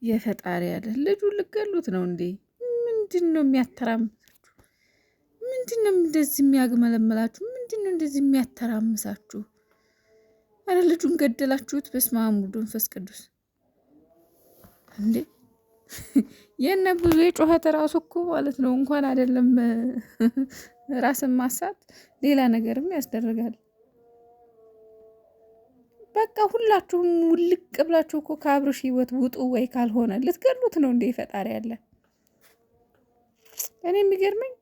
የፈጣሪ ያለ ልጁ ልገሉት ነው እንዴ? ምንድነው የሚያተራምሳችሁ? ምንድነው እንደዚህ የሚያግመለመላችሁ? ምንድነው እንደዚህ የሚያተራምሳችሁ? አረ ልጁን ገደላችሁት። በስመ አብ ወወልድ ወመንፈስ ቅዱስ እንዴ! የነ ብዙ የጮኸት ራሱ እኮ ማለት ነው እንኳን አይደለም ራስን ማሳት ሌላ ነገርም ያስደርጋል። በቃ ሁላችሁም ውልቅ ብላችሁ እኮ ከአብርሽ ህይወት ውጡ፣ ወይ ካልሆነ ልትገሉት ነው እንዴ? ፈጣሪ ያለ። እኔ የሚገርመኝ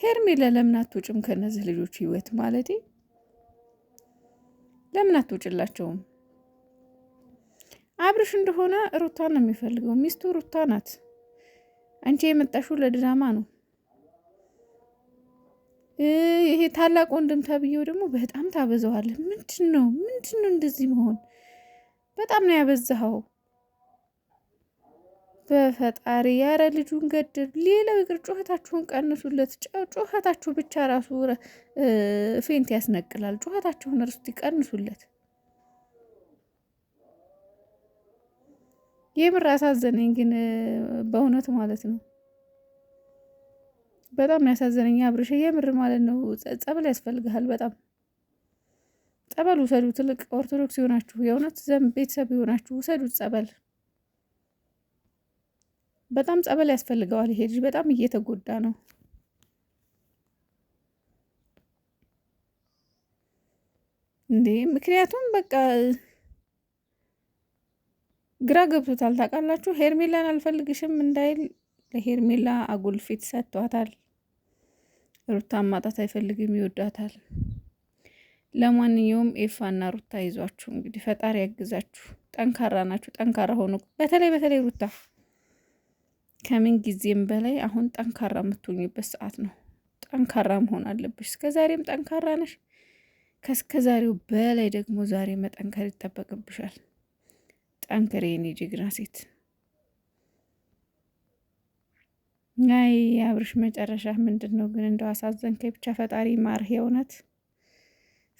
ሄርሜላ ለምን አትውጭም ከነዚህ ልጆች ህይወት? ማለቴ ለምን አትውጭላቸውም? አብርሽ እንደሆነ ሩታን ነው የሚፈልገው። ሚስቱ ሩታ ናት። አንቺ የመጣሽው ለድራማ ነው። ይሄ ታላቅ ወንድም ተብዬው ደግሞ በጣም ታበዛዋለህ። ምንድነው እንደዚህ መሆን? በጣም ነው ያበዛኸው። በፈጣሪ ያረ ልጁን ገድል። ሌላው ይቅር ጩኸታችሁን ቀንሱለት። ጩኸታችሁ ብቻ ራሱ ፌንት ያስነቅላል። ጩኸታችሁን እርስቲ ቀንሱለት። የምር አሳዘነኝ ግን በእውነት ማለት ነው። በጣም ያሳዘነኝ አብርሽ የምር ማለት ነው። ጸበል ያስፈልግሃል። በጣም ጸበል ውሰዱ። ትልቅ ኦርቶዶክስ ይሆናችሁ የእውነት ቤተሰብ ይሆናችሁ ውሰዱት ጸበል። በጣም ጸበል ያስፈልገዋል። ይሄ ልጅ በጣም እየተጎዳ ነው እንዴ። ምክንያቱም በቃ ግራ ገብቶታል። ታውቃላችሁ ሄርሜላን አልፈልግሽም እንዳይል ለሄርሜላ አጉል ፊት ሰጥቷታል። ሩታን ማጣት አይፈልግም፣ ይወዳታል። ለማንኛውም ኤፋና ሩታ ይዟችሁ እንግዲህ ፈጣሪ ያግዛችሁ። ጠንካራ ናችሁ፣ ጠንካራ ሆኑ። በተለይ ሩታ ከምን ጊዜም በላይ አሁን ጠንካራ የምትሆኝበት ሰዓት ነው። ጠንካራ መሆን አለብሽ። እስከዛሬም ጠንካራ ነሽ። ከእስከዛሬው በላይ ደግሞ ዛሬ መጠንከር ይጠበቅብሻል። ጠንክሬ የኔ ጀግና ሴት። ናይ የአብርሽ መጨረሻ ምንድን ነው ግን? እንደው አሳዘንከኝ። ብቻ ፈጣሪ ማርህ፣ የእውነት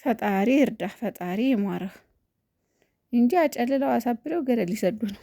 ፈጣሪ እርዳህ፣ ፈጣሪ ማርህ እንጂ አጨልለው አሳብለው ገደል ሊሰዱ ነው።